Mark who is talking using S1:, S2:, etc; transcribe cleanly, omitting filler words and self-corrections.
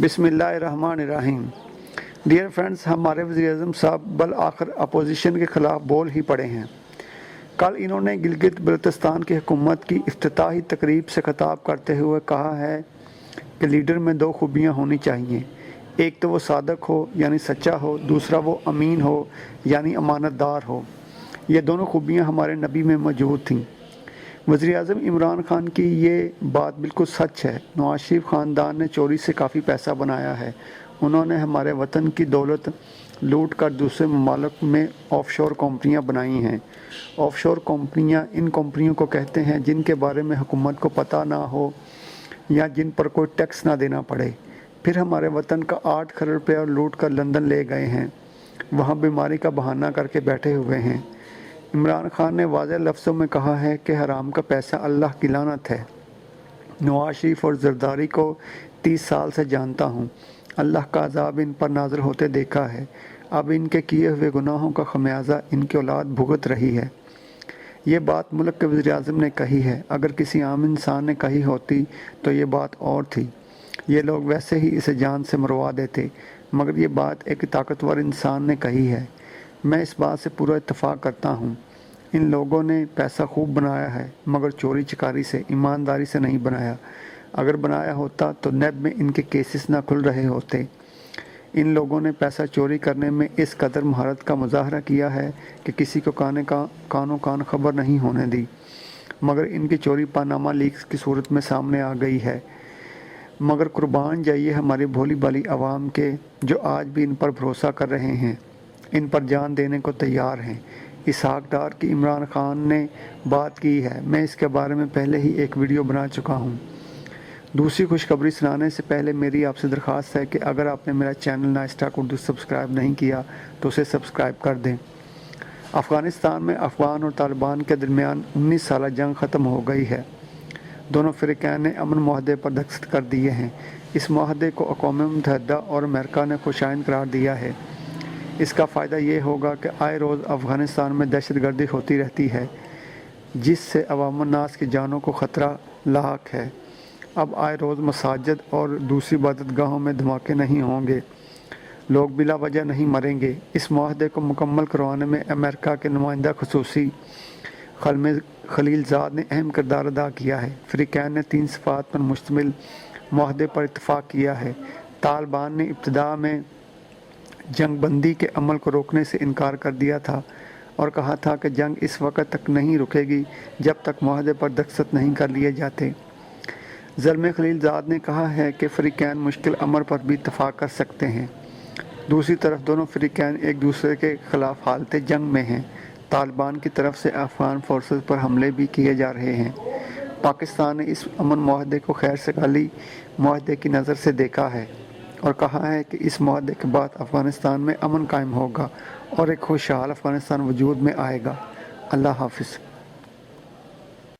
S1: بسم اللہ الرحمن الرحیم۔ ڈیئر فرینڈز، ہمارے وزیر اعظم صاحب بالآخر اپوزیشن کے خلاف بول ہی پڑے ہیں۔ کل انہوں نے گلگت بلتستان کی حکومت کی افتتاحی تقریب سے خطاب کرتے ہوئے کہا ہے کہ لیڈر میں دو خوبیاں ہونی چاہیے، ایک تو وہ صادق ہو یعنی سچا ہو، دوسرا وہ امین ہو یعنی امانت دار ہو۔ یہ دونوں خوبیاں ہمارے نبی میں موجود تھیں۔ وزیر اعظم عمران خان کی یہ بات بالکل سچ ہے۔ نواز شریف خاندان نے چوری سے کافی پیسہ بنایا ہے۔ انہوں نے ہمارے وطن کی دولت لوٹ کر دوسرے ممالک میں آف شور کمپنیاں بنائی ہیں۔ آف شور کمپنیاں ان کمپنیوں کو کہتے ہیں جن کے بارے میں حکومت کو پتہ نہ ہو یا جن پر کوئی ٹیکس نہ دینا پڑے۔ پھر ہمارے وطن کا 8 کروڑ روپیہ لوٹ کر لندن لے گئے ہیں، وہاں بیماری کا بہانہ کر کے بیٹھے ہوئے ہیں۔ عمران خان نے واضح لفظوں میں کہا ہے کہ حرام کا پیسہ اللہ کی لعنت ہے۔ نواز شریف اور زرداری کو 30 سال سے جانتا ہوں، اللہ کا عذاب ان پر نازل ہوتے دیکھا ہے۔ اب ان کے کیے ہوئے گناہوں کا خمیازہ ان کی اولاد بھگت رہی ہے۔ یہ بات ملک کے وزیر اعظم نے کہی ہے، اگر کسی عام انسان نے کہی ہوتی تو یہ بات اور تھی۔ یہ لوگ ویسے ہی اسے جان سے مروا دیتے، مگر یہ بات ایک طاقتور انسان نے کہی ہے۔ میں اس بات سے پورا اتفاق کرتا ہوں۔ ان لوگوں نے پیسہ خوب بنایا ہے، مگر چوری چکاری سے، ایمانداری سے نہیں بنایا۔ اگر بنایا ہوتا تو نیب میں ان کے کیسز نہ کھل رہے ہوتے۔ ان لوگوں نے پیسہ چوری کرنے میں اس قدر مہارت کا مظاہرہ کیا ہے کہ کسی کو کانوں کان خبر نہیں ہونے دی، مگر ان کی چوری پاناما لیکس کی صورت میں سامنے آ گئی ہے۔ مگر قربان جائیے ہماری بھولی بھالی عوام کے، جو آج بھی ان پر بھروسہ کر رہے ہیں، ان پر جان دینے کو تیار ہیں۔ اسحاق ڈار کی عمران خان نے بات کی ہے، میں اس کے بارے میں پہلے ہی ایک ویڈیو بنا چکا ہوں۔ دوسری خوشخبری سنانے سے پہلے میری آپ سے درخواست ہے کہ اگر آپ نے میرا channel nice talk Urdu subscribe نہیں کیا تو اسے سبسکرائب کر دیں۔ افغانستان میں افغان اور طالبان کے درمیان 19 سالہ جنگ ختم ہو گئی ہے۔ دونوں فریقین نے امن معاہدے پر دستخط کر دیے ہیں۔ اس معاہدے کو اقوام متحدہ اور امریکہ نے خوشائند قرار دیا ہے۔ اس کا فائدہ یہ ہوگا کہ آئے روز افغانستان میں دہشت گردی ہوتی رہتی ہے، جس سے عوام الناس کی جانوں کو خطرہ لاحق ہے۔ اب آئے روز مساجد اور دوسری عبادت گاہوں میں دھماکے نہیں ہوں گے، لوگ بلا وجہ نہیں مریں گے۔ اس معاہدے کو مکمل کروانے میں امریکہ کے نمائندہ خصوصی خلیل زاد نے اہم کردار ادا کیا ہے۔ فریقین نے 3 صفحات پر مشتمل معاہدے پر اتفاق کیا ہے۔ طالبان نے ابتدا میں جنگ بندی کے عمل کو روکنے سے انکار کر دیا تھا اور کہا تھا کہ جنگ اس وقت تک نہیں رکے گی جب تک معاہدے پر دستخط نہیں کر لیے جاتے۔ زلمے خلیل زاد نے کہا ہے کہ فریقین مشکل امر پر بھی اتفاق کر سکتے ہیں۔ دوسری طرف دونوں فریقین ایک دوسرے کے خلاف حالت جنگ میں ہیں۔ طالبان کی طرف سے افغان فورسز پر حملے بھی کیے جا رہے ہیں۔ پاکستان نے اس امن معاہدے کو خیر سگالی معاہدے کی نظر سے دیکھا ہے اور کہا ہے کہ اس معاہدے کے بعد افغانستان میں امن قائم ہوگا اور ایک خوشحال افغانستان وجود میں آئے گا۔ اللہ حافظ۔